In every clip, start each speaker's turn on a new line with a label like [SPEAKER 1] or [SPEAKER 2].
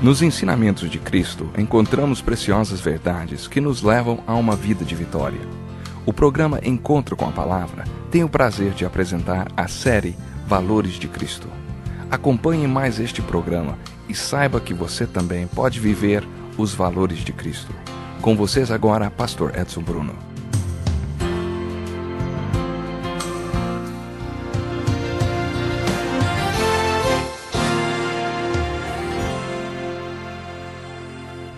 [SPEAKER 1] Nos ensinamentos de Cristo, encontramos preciosas verdades que nos levam a uma vida de vitória. O programa Encontro com a Palavra tem o prazer de apresentar a série Valores de Cristo. Acompanhe mais este programa e saiba que você também pode viver os valores de Cristo. Com vocês agora, Pastor Edson Bruno.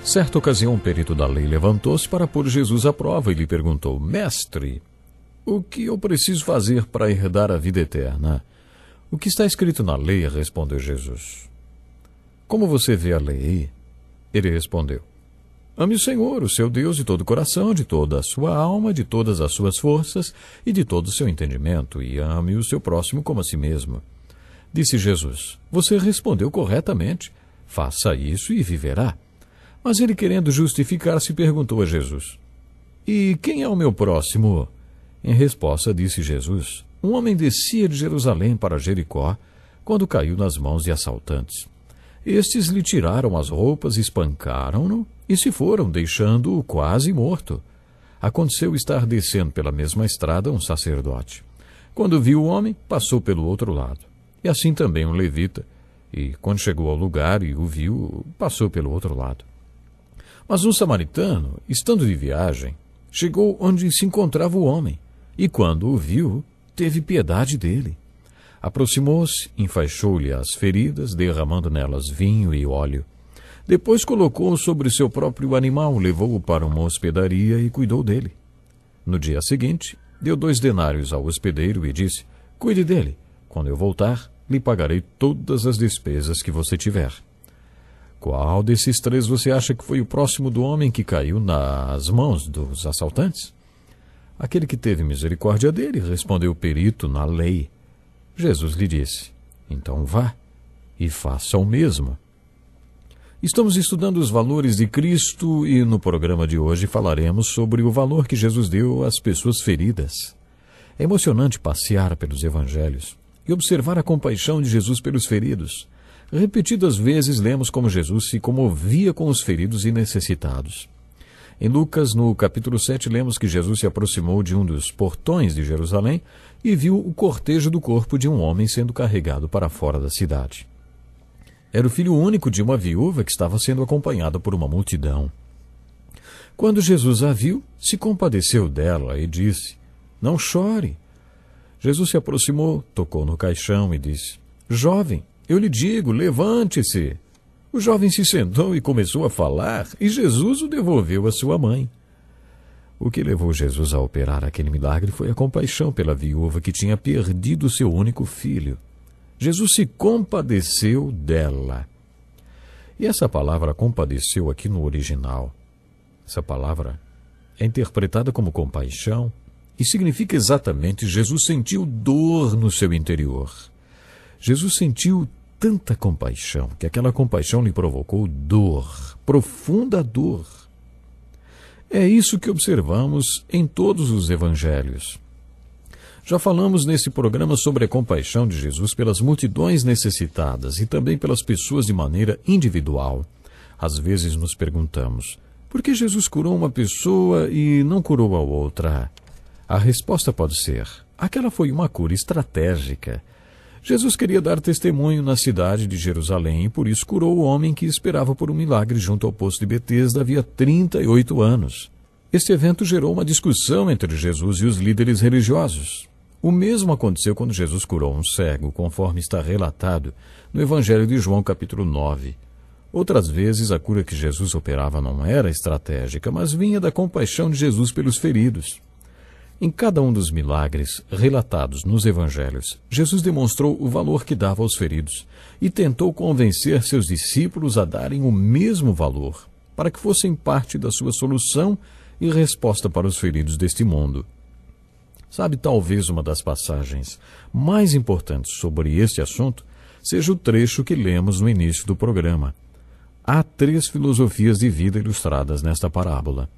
[SPEAKER 2] Certa ocasião, um perito da lei levantou-se para pôr Jesus à prova e lhe perguntou: Mestre, o que eu preciso fazer para herdar a vida eterna? O que está escrito na lei? Respondeu Jesus. Como você vê a lei? Ele respondeu: Ame o Senhor, o seu Deus, de todo o coração, de toda a sua alma, de todas as suas forças e de todo o seu entendimento, e ame o seu próximo como a si mesmo. Disse Jesus: Você respondeu corretamente. Faça isso e viverá. Mas ele, querendo justificar-se, perguntou a Jesus: E quem é o meu próximo? Em resposta, disse Jesus: Um homem descia de Jerusalém para Jericó, quando caiu nas mãos de assaltantes. Estes lhe tiraram as roupas, espancaram-no e se foram, deixando-o quase morto. Aconteceu estar descendo pela mesma estrada um sacerdote. Quando viu o homem, passou pelo outro lado. E assim também um levita. E quando chegou ao lugar e o viu, passou pelo outro lado. Mas um samaritano, estando de viagem, chegou onde se encontrava o homem, e quando o viu, teve piedade dele. Aproximou-se, enfaixou-lhe as feridas, derramando nelas vinho e óleo. Depois colocou-o sobre seu próprio animal, levou-o para uma hospedaria e cuidou dele. No dia seguinte, deu 2 denários ao hospedeiro e disse: Cuide dele. Quando eu voltar, lhe pagarei todas as despesas que você tiver. Qual desses 3 você acha que foi o próximo do homem que caiu nas mãos dos assaltantes? Aquele que teve misericórdia dele, respondeu o perito na lei. Jesus lhe disse: Então vá e faça o mesmo. Estamos estudando os valores de Cristo e no programa de hoje falaremos sobre o valor que Jesus deu às pessoas feridas. É emocionante passear pelos evangelhos e observar a compaixão de Jesus pelos feridos. Repetidas vezes lemos como Jesus se comovia com os feridos e necessitados. Em Lucas, no capítulo 7, lemos que Jesus se aproximou de um dos portões de Jerusalém e viu o cortejo do corpo de um homem sendo carregado para fora da cidade. Era o filho único de uma viúva que estava sendo acompanhada por uma multidão. Quando Jesus a viu, se compadeceu dela e disse: Não chore. Jesus se aproximou, tocou no caixão e disse: Jovem, eu lhe digo, levante-se. O jovem se sentou e começou a falar, e Jesus o devolveu à sua mãe. O que levou Jesus a operar aquele milagre foi a compaixão pela viúva que tinha perdido seu único filho. Jesus se compadeceu dela. E essa palavra compadeceu aqui no original, essa palavra é interpretada como compaixão e significa exatamente Jesus sentiu dor no seu interior. Jesus sentiu tanta compaixão que aquela compaixão lhe provocou dor, profunda dor. É isso que observamos em todos os evangelhos. Já falamos nesse programa sobre a compaixão de Jesus pelas multidões necessitadas e também pelas pessoas de maneira individual. Às vezes nos perguntamos: por que Jesus curou uma pessoa e não curou a outra? A resposta pode ser: aquela foi uma cura estratégica. Jesus queria dar testemunho na cidade de Jerusalém e por isso curou o homem que esperava por um milagre junto ao poço de Betesda havia 38 anos. Este evento gerou uma discussão entre Jesus e os líderes religiosos. O mesmo aconteceu quando Jesus curou um cego, conforme está relatado no Evangelho de João, capítulo 9. Outras vezes, a cura que Jesus operava não era estratégica, mas vinha da compaixão de Jesus pelos feridos. Em cada um dos milagres relatados nos evangelhos, Jesus demonstrou o valor que dava aos feridos e tentou convencer seus discípulos a darem o mesmo valor, para que fossem parte da sua solução e resposta para os feridos deste mundo. Sabe, talvez uma das passagens mais importantes sobre este assunto seja o trecho que lemos no início do programa. Há 3 filosofias de vida ilustradas nesta parábola.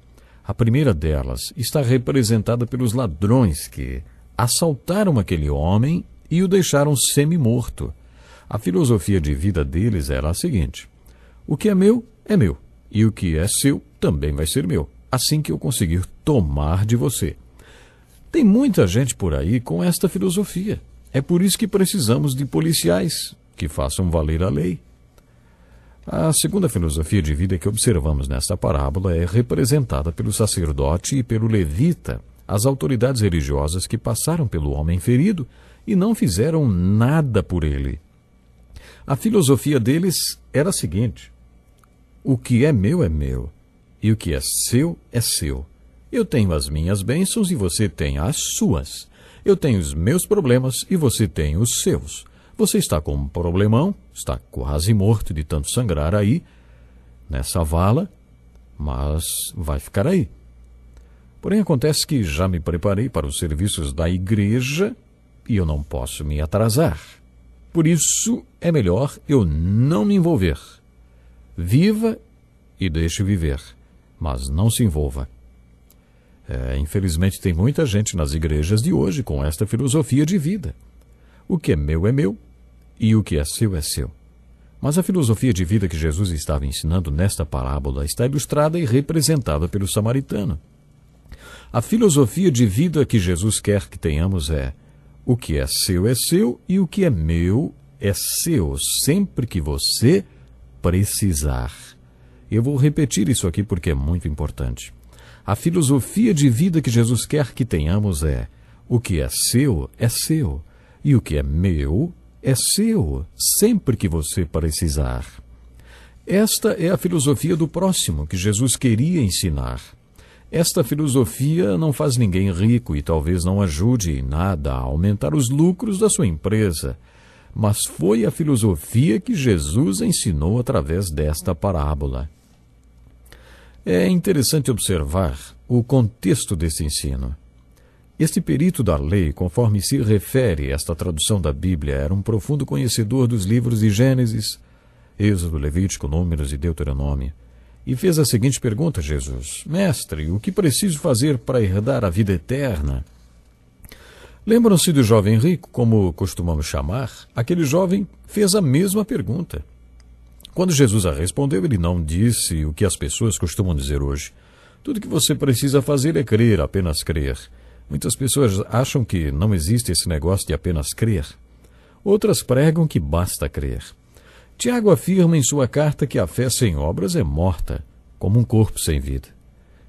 [SPEAKER 2] A primeira delas está representada pelos ladrões que assaltaram aquele homem e o deixaram semi-morto. A filosofia de vida deles era a seguinte: O que é meu, e o que é seu também vai ser meu, assim que eu conseguir tomar de você. Tem muita gente por aí com esta filosofia. É por isso que precisamos de policiais que façam valer a lei. A segunda filosofia de vida que observamos nesta parábola é representada pelo sacerdote e pelo levita, as autoridades religiosas que passaram pelo homem ferido e não fizeram nada por ele. A filosofia deles era a seguinte: o que é meu, e o que é seu, é seu. Eu tenho as minhas bênçãos e você tem as suas. Eu tenho os meus problemas e você tem os seus. Você está com um problemão, está quase morto de tanto sangrar aí, nessa vala, mas vai ficar aí. Porém, acontece que já me preparei para os serviços da igreja e eu não posso me atrasar. Por isso, é melhor eu não me envolver. Viva e deixe viver, mas não se envolva. Infelizmente, tem muita gente nas igrejas de hoje com esta filosofia de vida. O que é meu, e o que é seu. Mas a filosofia de vida que Jesus estava ensinando nesta parábola está ilustrada e representada pelo samaritano. A filosofia de vida que Jesus quer que tenhamos é: o que é seu, e o que é meu é seu, sempre que você precisar. Eu vou repetir isso aqui porque é muito importante. A filosofia de vida que Jesus quer que tenhamos é: o que é seu, e o que é meu é seu, sempre que você precisar. Esta é a filosofia do próximo que Jesus queria ensinar. Esta filosofia não faz ninguém rico e talvez não ajude em nada a aumentar os lucros da sua empresa, mas foi a filosofia que Jesus ensinou através desta parábola. É interessante observar o contexto desse ensino. Este perito da lei, conforme se refere esta tradução da Bíblia, era um profundo conhecedor dos livros de Gênesis, Êxodo, Levítico, Números e Deuteronômio, e fez a seguinte pergunta a Jesus: Mestre, o que preciso fazer para herdar a vida eterna? Lembram-se do jovem rico, como costumamos chamar? Aquele jovem fez a mesma pergunta. Quando Jesus a respondeu, ele não disse o que as pessoas costumam dizer hoje: tudo que você precisa fazer é crer, apenas crer. Muitas pessoas acham que não existe esse negócio de apenas crer. Outras pregam que basta crer. Tiago afirma em sua carta que a fé sem obras é morta, como um corpo sem vida.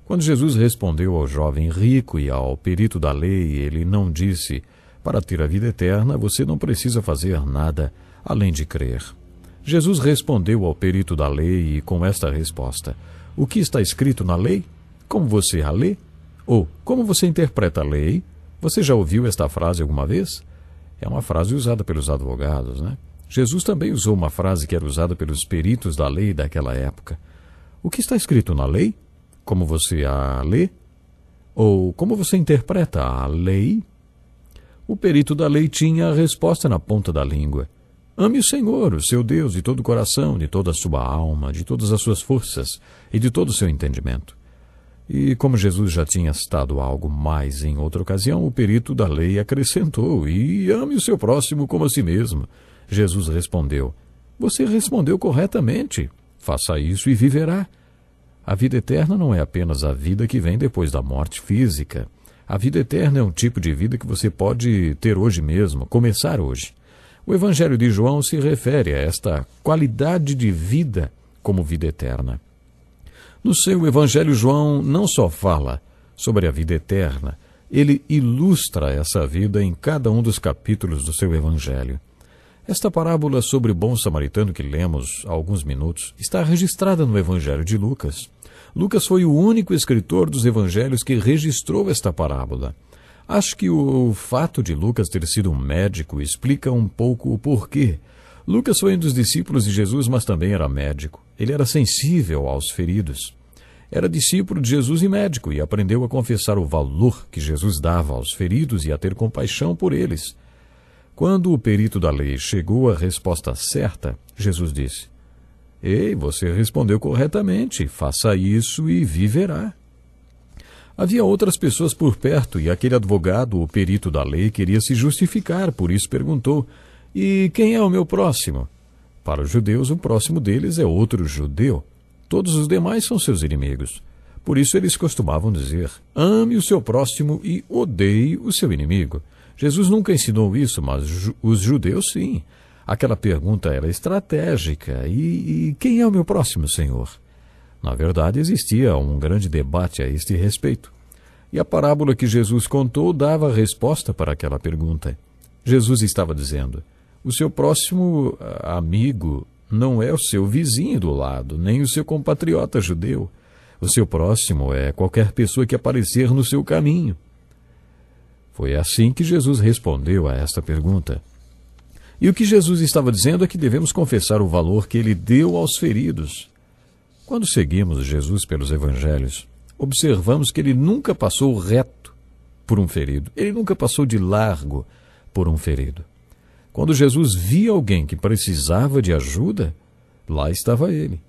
[SPEAKER 2] Quando Jesus respondeu ao jovem rico e ao perito da lei, ele não disse: para ter a vida eterna, você não precisa fazer nada além de crer. Jesus respondeu ao perito da lei com esta resposta: o que está escrito na lei? Como você a lê? Ou, como você interpreta a lei? Você já ouviu esta frase alguma vez? É uma frase usada pelos advogados, né? Jesus também usou uma frase que era usada pelos peritos da lei daquela época. O que está escrito na lei? Como você a lê? Ou como você interpreta a lei? O perito da lei tinha a resposta na ponta da língua. Ame o Senhor, o seu Deus, de todo o coração, de toda a sua alma, de todas as suas forças e de todo o seu entendimento. E como Jesus já tinha citado algo mais em outra ocasião, o perito da lei acrescentou: e ame o seu próximo como a si mesmo. Jesus respondeu: você respondeu corretamente. Faça isso e viverá. A vida eterna não é apenas a vida que vem depois da morte física. A vida eterna é um tipo de vida que você pode ter hoje mesmo, começar hoje. O Evangelho de João se refere a esta qualidade de vida como vida eterna. No seu Evangelho, João não só fala sobre a vida eterna, ele ilustra essa vida em cada um dos capítulos do seu Evangelho. Esta parábola sobre o bom samaritano que lemos há alguns minutos está registrada no Evangelho de Lucas. Lucas foi o único escritor dos evangelhos que registrou esta parábola. Acho que o fato de Lucas ter sido um médico explica um pouco o porquê. Lucas foi um dos discípulos de Jesus, mas também era médico. Ele era sensível aos feridos. Era discípulo de Jesus e médico, e aprendeu a confessar o valor que Jesus dava aos feridos e a ter compaixão por eles. Quando o perito da lei chegou à resposta certa, Jesus disse: Ei, você respondeu corretamente, faça isso e viverá. Havia outras pessoas por perto, e aquele advogado, o perito da lei, queria se justificar, por isso perguntou: E quem é o meu próximo? Para os judeus, o próximo deles é outro judeu. Todos os demais são seus inimigos. Por isso eles costumavam dizer: ame o seu próximo e odeie o seu inimigo. Jesus nunca ensinou isso, mas os judeus sim. Aquela pergunta era estratégica. E quem é o meu próximo, Senhor? Na verdade, existia um grande debate a este respeito. E a parábola que Jesus contou dava a resposta para aquela pergunta. Jesus estava dizendo: o seu próximo amigo não é o seu vizinho do lado, nem o seu compatriota judeu. O seu próximo é qualquer pessoa que aparecer no seu caminho. Foi assim que Jesus respondeu a esta pergunta. E o que Jesus estava dizendo é que devemos confessar o valor que ele deu aos feridos. Quando seguimos Jesus pelos evangelhos, observamos que ele nunca passou reto por um ferido. Ele nunca passou de largo por um ferido. Quando Jesus via alguém que precisava de ajuda, lá estava ele.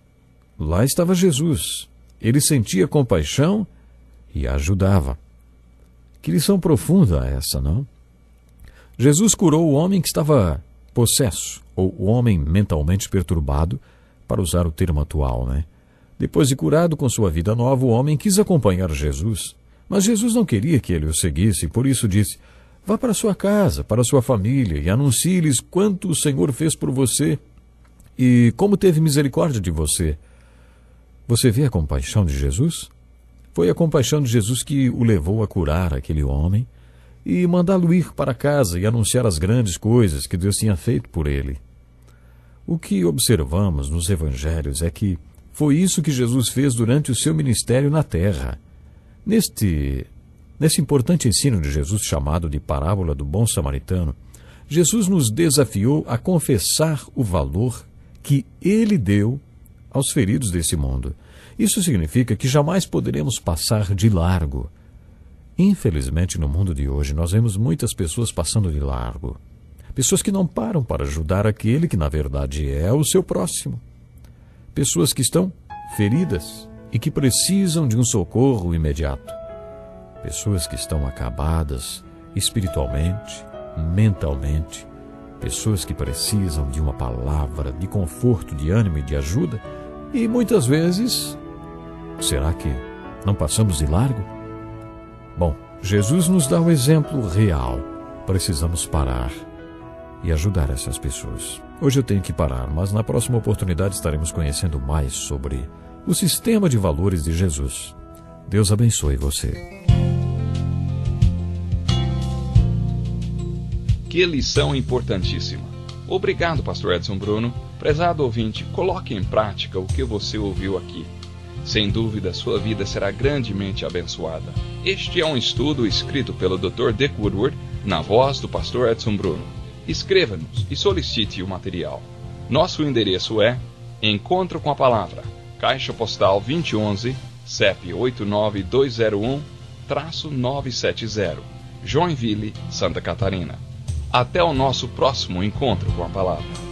[SPEAKER 2] Lá estava Jesus. Ele sentia compaixão e ajudava. Que lição profunda essa, não? Jesus curou o homem que estava possesso, ou o homem mentalmente perturbado, para usar o termo atual, né? Depois de curado com sua vida nova, o homem quis acompanhar Jesus. Mas Jesus não queria que ele o seguisse, por isso disse: vá para sua casa, para sua família, e anuncie-lhes quanto o Senhor fez por você e como teve misericórdia de você. Você vê a compaixão de Jesus? Foi a compaixão de Jesus que o levou a curar aquele homem e mandá-lo ir para casa e anunciar as grandes coisas que Deus tinha feito por ele. O que observamos nos evangelhos é que foi isso que Jesus fez durante o seu ministério na terra. Nesse importante ensino de Jesus, chamado de parábola do bom samaritano, Jesus nos desafiou a confessar o valor que ele deu aos feridos desse mundo. Isso significa que jamais poderemos passar de largo. Infelizmente, no mundo de hoje, nós vemos muitas pessoas passando de largo. Pessoas que não param para ajudar aquele que, na verdade, é o seu próximo. Pessoas que estão feridas e que precisam de um socorro imediato. Pessoas que estão acabadas espiritualmente, mentalmente. Pessoas que precisam de uma palavra de conforto, de ânimo e de ajuda. E muitas vezes, será que não passamos de largo? Bom, Jesus nos dá um exemplo real. Precisamos parar e ajudar essas pessoas. Hoje eu tenho que parar, mas na próxima oportunidade estaremos conhecendo mais sobre o sistema de valores de Jesus. Deus abençoe você.
[SPEAKER 1] Que lição importantíssima. Obrigado, pastor Edson Bruno. Prezado ouvinte, coloque em prática o que você ouviu aqui. Sem dúvida, sua vida será grandemente abençoada. Este é um estudo escrito pelo Dr. Dick Woodward, na voz do pastor Edson Bruno. Escreva-nos e solicite o material. Nosso endereço é Encontro com a Palavra, Caixa Postal 2011, CEP 89201-970, Joinville, Santa Catarina. Até o nosso próximo Encontro com a Palavra.